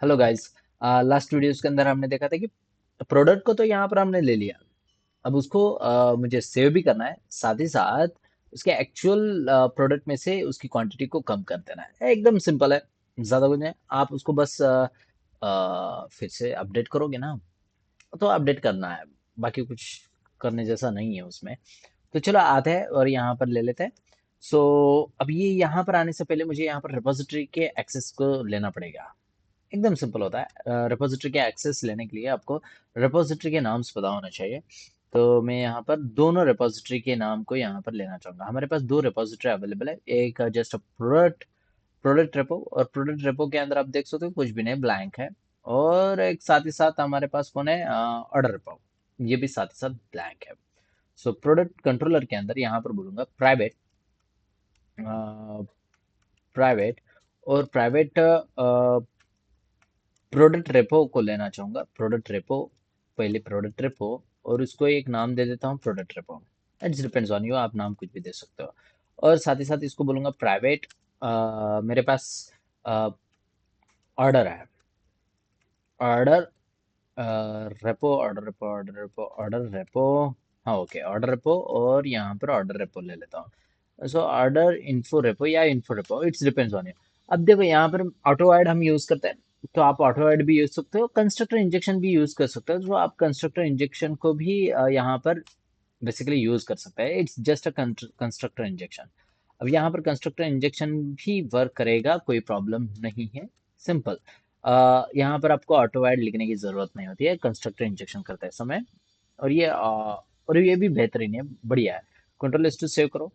Hello guys. Last videos के अंदर हमने देखा था कि प्रोडक्ट को तो यहाँ पर हमने ले लिया। अब उसको मुझे सेव भी करना है, साथ ही साथ उसके एक्चुअल प्रोडक्ट में से उसकी क्वांटिटी को कम कर देना है। एकदम सिंपल है, ज़्यादा कुछ नहीं। आप उसको बस फिर से अपडेट करोगे ना, तो अपडेट करना है, बाकी कुछ करने जैसा नहीं है उसमें। तो चलो आते हैं और यहाँ पर ले लेते हैं। सो अब ये यहाँ पर आने से पहले मुझे यहाँ पर रिपोजिटरी के एक्सेस को लेना पड़ेगा। एकदम सिंपल होता है। रिपोजिटरी के एक्सेस लेने के लिए आपको रिपोजिटरी के नाम्स पता होना चाहिए। तो मैं यहाँ पर दोनों रिपोजिटरी के नाम को यहाँ पर लेना चाहूँगा। हमारे पास दो रिपोजिटरी अवेलेबल है, एक जस्ट प्रोडक्ट प्रोडक्ट रेपो, और प्रोडक्ट रेपो के अंदर आप देख सकते हो कुछ भी नहीं, ब्लैंक है। और एक साथ ही साथ हमारे पास कौन है, ऑर्डर रेपो, ये भी साथ ही साथ ब्लैंक है। सो प्रोडक्ट कंट्रोलर के अंदर यहाँ पर बोलूंगा प्राइवेट, प्राइवेट, और प्राइवेट प्रोडक्ट रेपो को लेना चाहूंगा। प्रोडक्ट रेपो, पहले प्रोडक्ट रेपो, और उसको एक नाम दे देता हूँ product repo. It's depends on you, आप नाम कुछ भी दे सकते हो। और साथ ही साथ इसको बोलूंगा प्राइवेट, मेरे पास ऑर्डर है, order repo, order repo, order repo, order repo. हाँ ओके, ऑर्डर रेपो, और यहाँ पर ऑर्डर रेपो ले लेता हूँ। सो ऑर्डर इन्फो रेपो या info repo, it's depends on you. अब देखो यहाँ पर ऑटो ऐड हम यूज करते हैं, तो आप ऑटो ऐड भी यूज सकते हो, कंस्ट्रक्टर इंजेक्शन भी यूज कर सकते हो। तो आप कंस्ट्रक्टर इंजेक्शन को भी यहाँ पर बेसिकली यूज कर सकते हैं। It's just a constructor injection. अब यहाँ पर कंस्ट्रक्टर इंजेक्शन भी वर्क करेगा, कोई प्रॉब्लम नहीं है, सिंपल। यहाँ पर आपको ऑटो ऐड लिखने की जरूरत नहीं होती है कंस्ट्रक्टर इंजेक्शन करते समय। और ये भी बेहतरीन है, बढ़िया है। कंट्रोल एस टू सेव करो।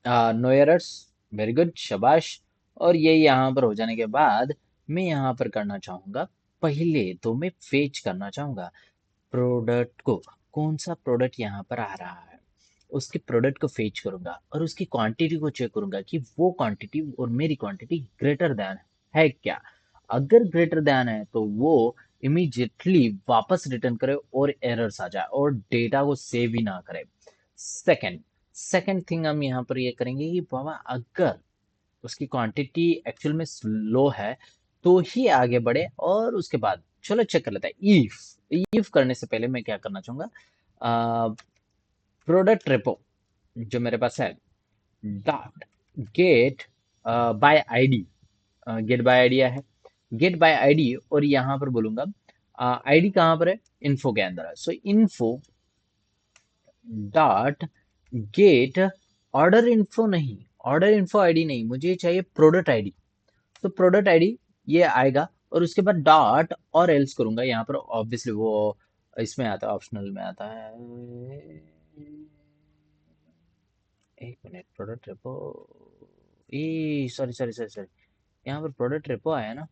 नो एरर्स, वेरी गुड, शाबाश। और ये यहाँ पर हो जाने के बाद मैं यहाँ पर करना चाहूंगा, पहले तो मैं फेच करना चाहूंगा प्रोडक्ट को। कौन सा प्रोडक्ट यहाँ पर आ रहा है, उसके प्रोडक्ट को फेच करूंगा और उसकी क्वांटिटी को चेक करूंगा कि वो क्वांटिटी और मेरी क्वांटिटी ग्रेटर देन है क्या। अगर ग्रेटर देन है तो वो इमीडिएटली वापस रिटर्न करे और एरर्स आ जाए और डेटा को सेव ही ना करे। सेकंड सेकंड थिंग हम यहाँ पर ये करेंगे कि बाबा अगर उसकी क्वांटिटी एक्चुअल में स्लो है तो ही आगे बढ़े। और उसके बाद चलो चेक कर लेते हैं। इफ करने से पहले मैं क्या करना चाहूंगा, प्रोडक्ट रेपो जो मेरे पास है, dot get by ID, get by ID है, गेट बाय आईडी। और यहाँ पर बोलूंगा आईडी कहाँ पर है, इन्फो के अंदर है। So info dot get order info नहीं, ऑर्डर इन्फो आईडी नहीं, मुझे चाहिए प्रोडक्ट आईडी। तो प्रोडक्ट आईडी ये आएगा, और उसके बाद डॉट और एल्स करूंगा। यहाँ पर ऑब्वियसली वो इसमें आता है, ऑप्शनल में आता है। एक मिनट, प्रोडक्ट रेपो, ए सॉरी सॉरी सॉरी सॉरी, यहाँ पर प्रोडक्ट रेपो आया ना।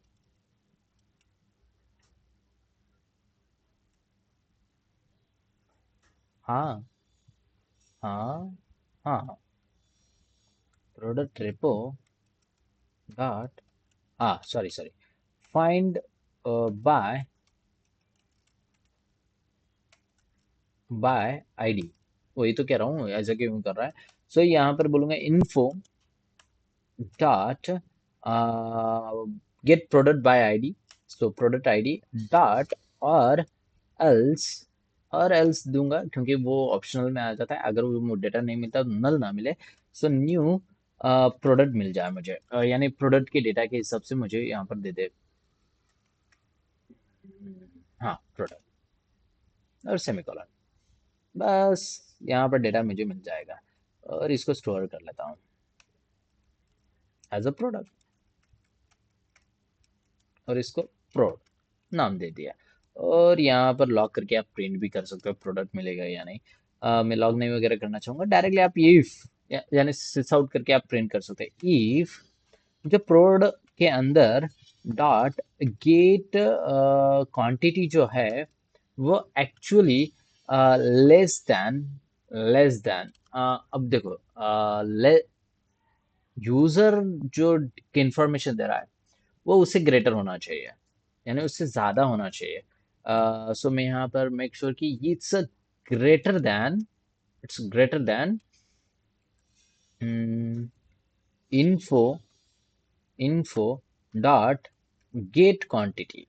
हाँ हाँ हाँ, प्रोडक्ट रेपो डॉट, हाँ sorry sorry, find by bye ID. वही तो कह रहा हूँ, ऐसा क्यों कर रहा है। सो यहाँ पर बोलूंगा info dot gate product bye ID. So product ID dot, और एल्स, और एल्स दूंगा क्योंकि वो ऑप्शनल में आ जाता है। अगर वो डेटा नहीं मिलता तो नल ना मिले, सो न्यू प्रोडक्ट मिल जाए मुझे, यानी प्रोडक्ट के डेटा के हिसाब से मुझे यहाँ पर दे दे। हाँ प्रोडक्ट, और सेमीकोलन, बस यहाँ पर डेटा मुझे मिल जाएगा। और इसको स्टोर कर लेता हूँ एज अ प्रोडक्ट, और इसको प्रोड नाम दे दिया। और यहाँ पर लॉग करके आप प्रिंट भी कर सकते हो प्रोडक्ट मिलेगा या नहीं। मैं लॉग नहीं वगैरह करना चाहूंगा, डायरेक्टली आप इफ यानी सिस आउट करके आप प्रिंट कर सकते हैं। इफ जो प्रोड के अंदर डॉट गेट क्वांटिटी जो है वो एक्चुअली लेस देन, अब देखो, यूजर जो इंफॉर्मेशन दे रहा है वो उससे ग्रेटर होना चाहिए, यानी उससे ज्यादा होना चाहिए। सो मैं यहाँ पर मेक श्योर कि it's greater than, it's greater than info info dot gate quantity.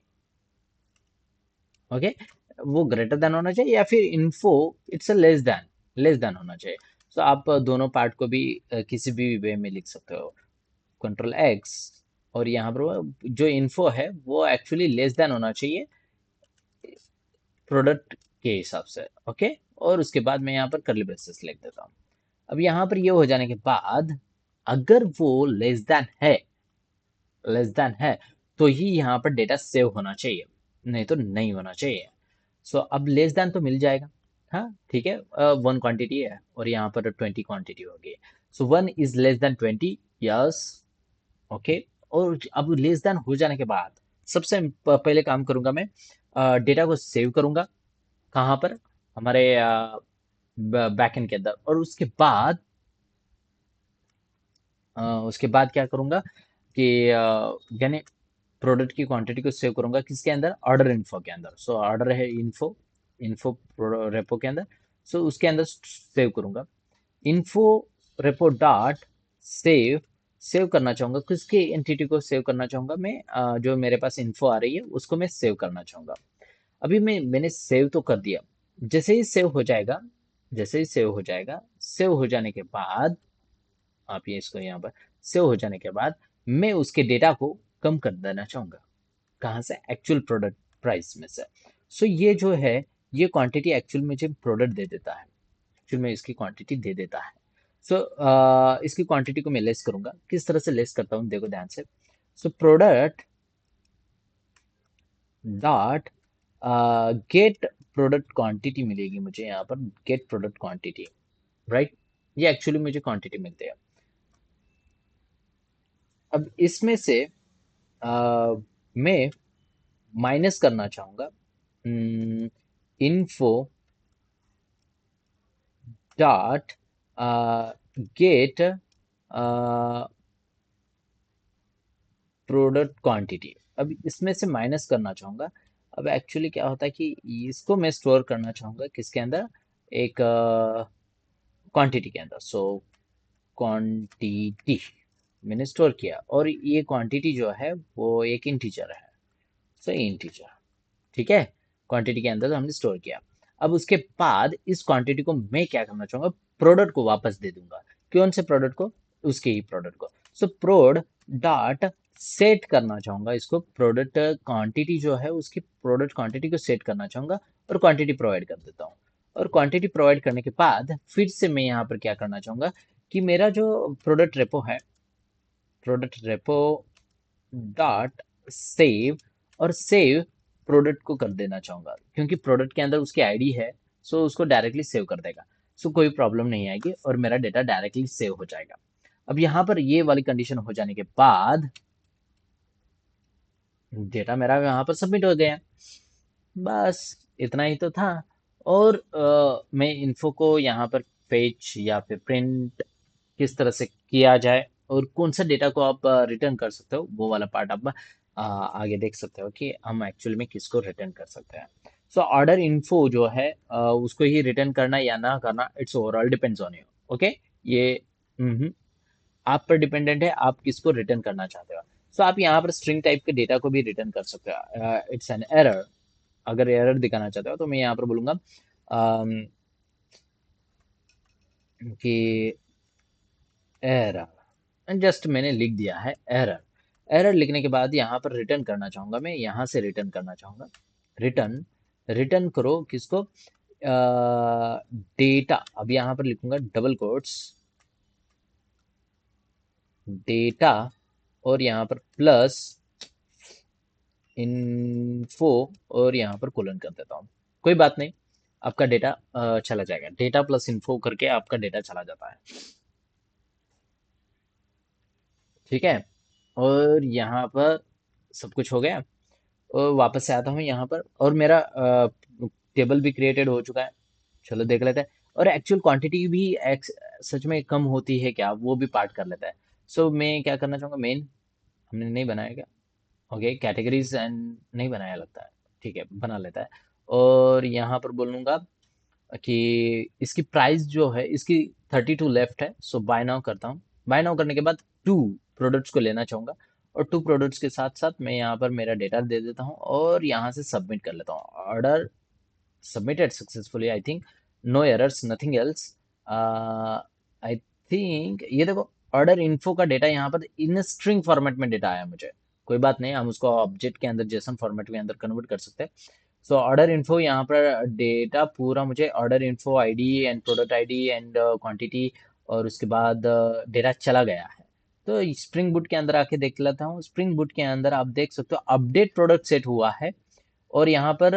Okay, वो ग्रेटर देन होना चाहिए या फिर इन्फो इट्स लेस देन होना चाहिए। सो आप दोनों पार्ट को भी किसी भी वे में लिख सकते हो। कंट्रोल एक्स, और यहाँ पर जो इन्फो है वो एक्चुअली लेस देन होना चाहिए प्रोडक्ट के हिसाब से। ओके, और उसके बाद मैं यहाँ पर कर्ली ब्रेसेस लिख देता हूँ। अब यहाँ पर ये हो जाने के बाद अगर वो लेस देन है तो ही यहाँ पर डेटा सेव होना चाहिए, नहीं तो नहीं होना चाहिए। सो अब लेस देन तो मिल जाएगा। हाँ ठीक है, 1 क्वांटिटी है और यहाँ पर 20 क्वांटिटी होगी। सो 1 is less than 20। Yes. Okay, और अब लेस देन हो जाने के बाद सबसे पहले काम करूंगा मैं, डेटा को सेव करूंगा। कहाँ पर? हमारे बैकएंड के अंदर। और उसके बाद क्या करूंगा कि यानी प्रोडक्ट की क्वांटिटी को सेव करूंगा किसके अंदर? ऑर्डर इन्फो के अंदर। सो ऑर्डर है इन्फो, इन्फो रेपो के अंदर। सो उसके अंदर सेव करूंगा। Info repo dot save. Save करना चाहूंगा किसके एंटिटी को सेव करना चाहूंगा मैं? जो मेरे पास इन्फो आ रही है उसको मैं सेव करना चाहूंगा। अभी मैंने सेव तो कर दिया। जैसे ही सेव हो जाएगा, सेव हो जाने के बाद आप ये इसको यहाँ पर, सेव हो जाने के बाद मैं उसके डेटा को कम कर देना चाहूंगा। कहाँ से? एक्चुअल प्रोडक्ट प्राइस में से। सो ये जो है, ये क्वांटिटी एक्चुअल मुझे प्रोडक्ट दे देता है, एक्चुअल में इसकी क्वांटिटी दे देता है। सो इसकी क्वांटिटी को मैं लेस करूंगा। किस तरह से लेस करता हूँ देखो ध्यान से। So product dot gate product quantity मिलेगी मुझे यहाँ पर, गेट प्रोडक्ट क्वांटिटी। राइट, ये एक्चुअली मुझे क्वांटिटी मिलती है। अब इसमें से मैं माइनस करना चाहूंगा info dot gate product quantity. अब इसमें से माइनस करना चाहूंगा। अब एक्चुअली क्या होता है कि इसको मैं स्टोर करना चाहूंगा किसके अंदर? एक क्वांटिटी के अंदर। सो क्वांटिटी मैंने स्टोर किया और ये क्वांटिटी जो है वो एक इंटीजर है। सो इंटीजर, ठीक है, क्वांटिटी के अंदर हमने स्टोर किया। अब उसके बाद इस क्वांटिटी को मैं क्या करना चाहूंगा? प्रोडक्ट को वापस दे दूंगा। कौन से प्रोडक्ट को? उसके ही प्रोडक्ट को। सो प्रोड डॉट सेट करना चाहूंगा इसको, प्रोडक्ट क्वांटिटी जो है उसकी प्रोडक्ट क्वांटिटी को सेट करना चाहूंगा और क्वांटिटी प्रोवाइड कर देता हूँ। और क्वांटिटी प्रोवाइड करने के बाद फिर से मैं यहाँ पर क्या करना चाहूंगा कि मेरा जो प्रोडक्ट रेपो है, प्रोडक्ट रेपो डॉट सेव, और सेव प्रोडक्ट को कर देना चाहूंगा क्योंकि प्रोडक्ट के अंदर उसकी आईडी है। सो उसको डायरेक्टली सेव कर देगा। सो कोई प्रॉब्लम नहीं आएगी और मेरा डेटा डायरेक्टली सेव हो जाएगा। अब यहाँ पर ये वाली कंडीशन हो जाने के बाद डेटा मेरा यहाँ पर सबमिट हो गया। बस इतना ही तो था। और मैं इन्फो को यहाँ पर फेच या फिर प्रिंट किस तरह से किया जाए और कौन सा डेटा को आप रिटर्न कर सकते हो, वो वाला पार्ट आप आगे देख सकते हो कि हम एक्चुअल में किसको रिटर्न कर सकते हैं। सो ऑर्डर इन्फो जो है उसको ही रिटर्न करना या ना करना, it's overall depends on you. Okay, ये आप पर डिपेंडेंट है, आप किसको रिटर्न करना चाहते हो। सो आप यहाँ पर स्ट्रिंग टाइप के डेटा को भी रिटर्न कर सकते हो। It's an error. अगर एरर दिखाना चाहते हो तो मैं यहाँ पर बोलूंगा कि एरर, जस्ट मैंने लिख दिया है एरर। एरर लिखने के बाद यहाँ पर रिटर्न करना चाहूंगा, मैं यहाँ से रिटर्न करना चाहूंगा। रिटर्न, रिटर्न करो किसको? डेटा। अब यहाँ पर लिखूंगा डबल कोट्स डेटा और यहाँ पर प्लस इन्फो और यहाँ पर कोलन कर देता हूँ। कोई बात नहीं, आपका डेटा चला जाएगा। डेटा प्लस इन्फो करके आपका डेटा चला जाता है। ठीक है, और यहाँ पर सब कुछ हो गया। और वापस से आता हूँ यहाँ पर और मेरा टेबल भी क्रिएटेड हो चुका है। चलो देख लेते हैं। और एक्चुअल क्वांटिटी भी सच में कम होती है क्या, वो भी पार्ट कर लेता है। सो मैं क्या करना चाहूँगा, मेन हमने नहीं बनाया क्या? ओके, कैटेगरीज एंड नहीं बनाया लगता है। ठीक है, बना लेता है। और यहाँ पर बोलूँगा कि इसकी प्राइस जो है इसकी 32 लेफ्ट है। सो बाय नाउ करता हूँ। बाय नाउ करने के बाद टू प्रोडक्ट्स को लेना चाहूंगा, और टू प्रोडक्ट्स के साथ साथ मैं यहाँ पर मेरा डेटा दे देता हूँ और यहाँ से सबमिट कर लेता हूँ। Order submitted successfully, I think. No errors, nothing else. I think ये देखो, ऑर्डर इन्फो का डेटा यहाँ पर इन स्ट्रिंग फॉर्मेट में डेटा आया मुझे। कोई बात नहीं, हम उसको ऑब्जेक्ट के अंदर जेसन फॉर्मेट के अंदर कन्वर्ट कर सकते हैं। सो ऑर्डर इन्फो यहाँ पर डेटा पूरा मुझे order info ID and product ID and quantity, और उसके बाद डेटा चला गया है। तो स्प्रिंग बूट के अंदर आके देख लेता हूँ। स्प्रिंग बूट के अंदर आप देख सकते हो अपडेट प्रोडक्ट सेट हुआ है, और यहाँ पर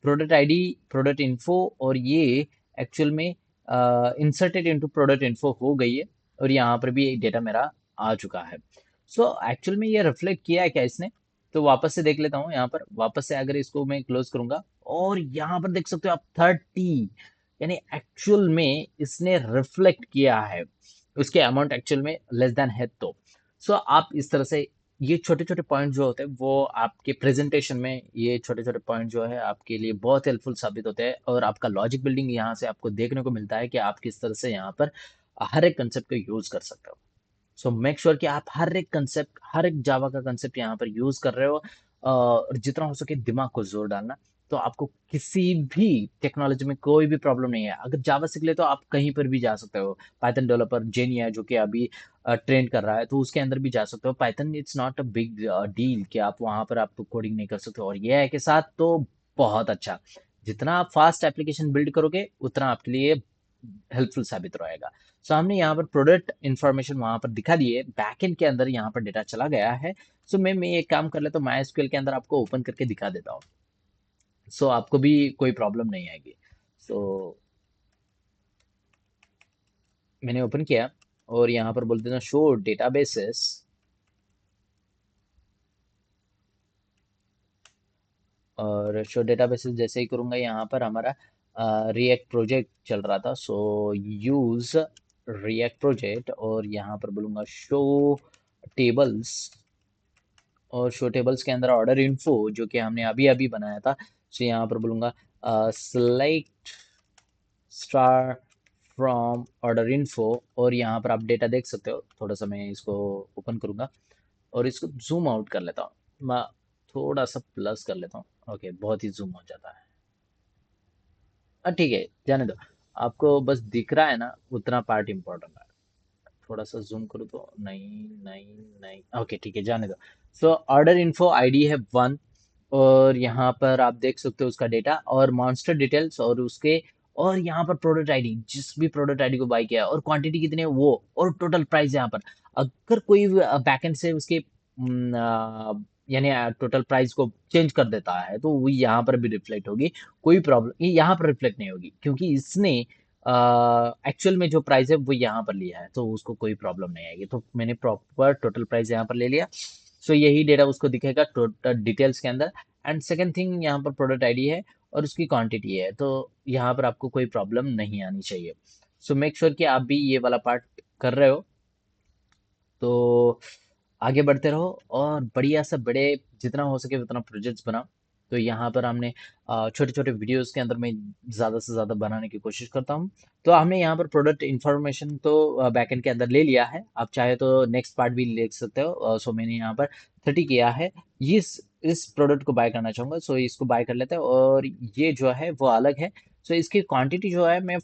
प्रोडक्ट आईडी, प्रोडक्ट इन्फो, और ये एक्चुअल में इंसर्टेड इनटू प्रोडक्ट इन्फो हो गई है, और यहाँ पर भी डेटा मेरा आ चुका है। सो एक्चुअल में ये रिफ्लेक्ट किया है क्या इसने? तो वापस से देख लेता हूँ। यहाँ पर वापस से अगर इसको मैं क्लोज करूंगा, और यहाँ पर देख सकते हो आप 30, यानी एक्चुअल में इसने रिफ्लेक्ट किया है। उसके अमाउंट एक्चुअल में लेस देन है। तो सो आप इस तरह से ये छोटे छोटे पॉइंट जो होते हैं वो आपके प्रेजेंटेशन में, ये छोटे छोटे पॉइंट जो है आपके लिए बहुत हेल्पफुल साबित होते हैं, और आपका लॉजिक बिल्डिंग यहाँ से आपको देखने को मिलता है कि आप किस तरह से यहाँ पर हर एक कंसेप्ट को यूज कर सकते हो। सो मेक श्योर कि आप हर एक कंसेप्ट, हर एक जावा का कंसेप्ट यहाँ पर यूज कर रहे हो, और जितना हो सके दिमाग को जोर डालना। तो आपको किसी भी टेक्नोलॉजी में कोई भी प्रॉब्लम नहीं है। अगर जावा सीख ले तो आप कहीं पर भी जा सकते हो। पाइथन डेवलपर जेनिया जो कि अभी ट्रेंड कर रहा है, तो उसके अंदर भी जा सकते हो। Python it's not a big deal कि आप वहां पर आप कोडिंग नहीं कर सकते हो, और ये है के साथ तो बहुत अच्छा। जितना आप फास्ट एप्लीकेशन बिल्ड करोगे उतना आपके लिए हेल्पफुल साबित रहेगा। सो हमने यहाँ पर प्रोडक्ट इन्फॉर्मेशन वहां पर दिखा दिए, बैकएंड के अंदर यहाँ पर डेटा चला गया है। सो मैं एक काम कर लेता हूँ, माई एसक्यूएल के अंदर आपको ओपन करके दिखा देता हूँ। सो आपको भी कोई प्रॉब्लम नहीं आएगी। सो मैंने ओपन किया, और यहाँ पर बोल देना शो डेटाबेसेस, और शो डेटाबेसेस जैसे ही करूँगा, यहाँ पर हमारा रिएक्ट प्रोजेक्ट चल रहा था। सो यूज रिएक्ट प्रोजेक्ट, और यहाँ पर बोलूँगा शो टेबल्स, और शो टेबल्स के अंदर ऑर्डर इन्फो जो कि हमने अभी अभी बनाया था। सो यहाँ पर बोलूँगा select star from order info, और यहाँ पर आप डेटा देख सकते हो। थोड़ा सा मैं इसको ओपन करूँगा और इसको जूम आउट कर लेता हूँ। मैं थोड़ा सा प्लस कर लेता हूँ। ओके, बहुत ही जूम हो जाता है। ठीक है, जाने दो। आपको बस दिख रहा है ना, उतना पार्ट इम्पोर्टेंट है। थोड़ा सा जूम करूँ तो नहीं, नहीं, नहीं। ओके, ठीक है, जाने दो। सो ऑर्डर इन्फो आईडी है 1, और यहाँ पर आप देख सकते हो उसका डेटा और मॉन्स्टर डिटेल्स, और उसके, और यहाँ पर प्रोडक्ट आईडी, जिस भी प्रोडक्ट आईडी को बाई किया, और क्वांटिटी कितनी है वो, और टोटल प्राइस यहाँ पर। अगर कोई बैकएंड से उसके यानी टोटल प्राइस को चेंज कर देता है, तो वो यहाँ पर भी रिफ्लेक्ट होगी। कोई प्रॉब्लम ये यहाँ पर रिफ्लेक्ट नहीं होगी, क्योंकि इसने एक्चुअल में जो प्राइस है वो यहाँ पर लिया है, तो उसको कोई प्रॉब्लम नहीं आएगी। तो मैंने प्रॉपर टोटल प्राइस यहाँ पर ले लिया। सो यही डेटा उसको दिखेगा टोटल डिटेल्स के अंदर। एंड सेकंड थिंग, यहाँ पर प्रोडक्ट आईडी है और उसकी क्वांटिटी है, तो यहाँ पर आपको कोई प्रॉब्लम नहीं आनी चाहिए। सो मेक श्योर कि आप भी ये वाला पार्ट कर रहे हो। तो आगे बढ़ते रहो, और बढ़िया से बड़े, जितना हो सके उतना प्रोजेक्ट्स बनाओ। तो यहाँ पर हमने छोटे छोटे वीडियोस के अंदर मैं ज़्यादा से ज़्यादा बनाने की कोशिश करता हूँ। तो हमने यहाँ पर प्रोडक्ट इन्फॉर्मेशन तो बैकएंड के अंदर ले लिया है। आप चाहे तो नेक्स्ट पार्ट भी ले सकते हो। सो मैंने यहाँ पर 30 किया है। इस प्रोडक्ट को बाय करना चाहूँगा, सो इसको बाय कर लेते हैं, और ये जो है वो अलग है। सो इसकी क्वांटिटी जो है मैं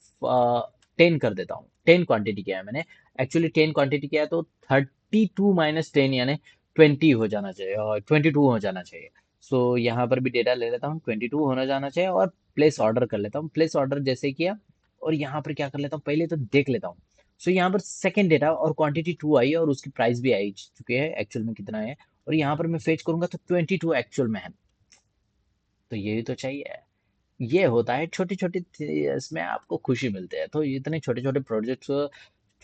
10 कर देता हूँ। 10 क्वांटिटी किया है मैंने। एक्चुअली 10 क्वांटिटी किया है, तो 32 - 10 यानी 20 हो जाना चाहिए, और 22 हो जाना चाहिए। सो यहाँ पर भी डेटा ले लेता हूँ, 22 होना जाना चाहिए, और प्लेस ऑर्डर कर लेता हूँ। प्लेस ऑर्डर जैसे किया, और यहाँ पर क्या कर लेता हूँ, पहले तो देख लेता हूँ। सो यहाँ पर सेकंड डेटा और क्वांटिटी 2 आई, और उसकी प्राइस भी आई चुकी है एक्चुअल में कितना है। और यहाँ पर मैं फेच करूंगा तो 22 एक्चुअल में है। तो यही तो चाहिए। ये होता है छोटी छोटी, इसमें आपको खुशी मिलती है। तो इतने छोटे छोटे प्रोजेक्ट्स,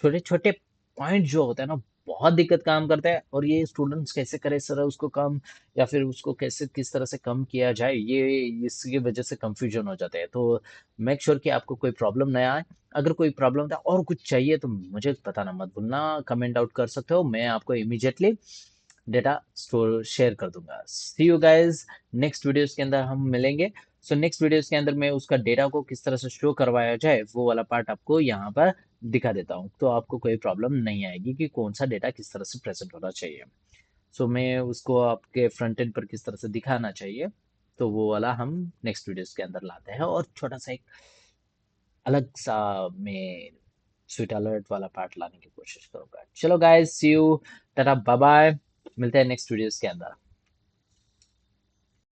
छोटे छोटे पॉइंट जो होते हैं ना, बहुत दिक्कत काम करते हैं। और ये स्टूडेंट्स कैसे करें सर उसको कम, या फिर उसको कैसे किस तरह से कम किया जाए, ये इसकी वजह से कंफ्यूजन हो जाते हैं। तो मेक श्योर कि आपको कोई प्रॉब्लम ना आए। अगर कोई प्रॉब्लम था और कुछ चाहिए तो मुझे बताना मत भूलना, कमेंट आउट कर सकते हो, मैं आपको इमीडिएटली डेटा स्टोर शेयर कर दूंगा। सी यू गाइज, नेक्स्ट वीडियोस के अंदर हम मिलेंगे। सो नेक्स्ट वीडियोस के अंदर मैं उसका डेटा को किस तरह से शो करवाया जाए वो वाला पार्ट आपको यहाँ पर दिखा देता हूँ, तो आपको कोई प्रॉब्लम नहीं आएगी कि कौन सा डेटा किस तरह से प्रेजेंट होना चाहिए। सो मैं उसको आपके फ्रंट एंड पर किस तरह से दिखाना चाहिए, तो वो वाला हम नेक्स्ट वीडियोस के अंदर लाते हैं, और छोटा सा एक अलग सा मैं स्वीट अलर्ट वाला पार्ट लाने की कोशिश करूंगा। चलो guys, see you, tata, bye bye, मिलते हैं नेक्स्ट वीडियोस के अंदर।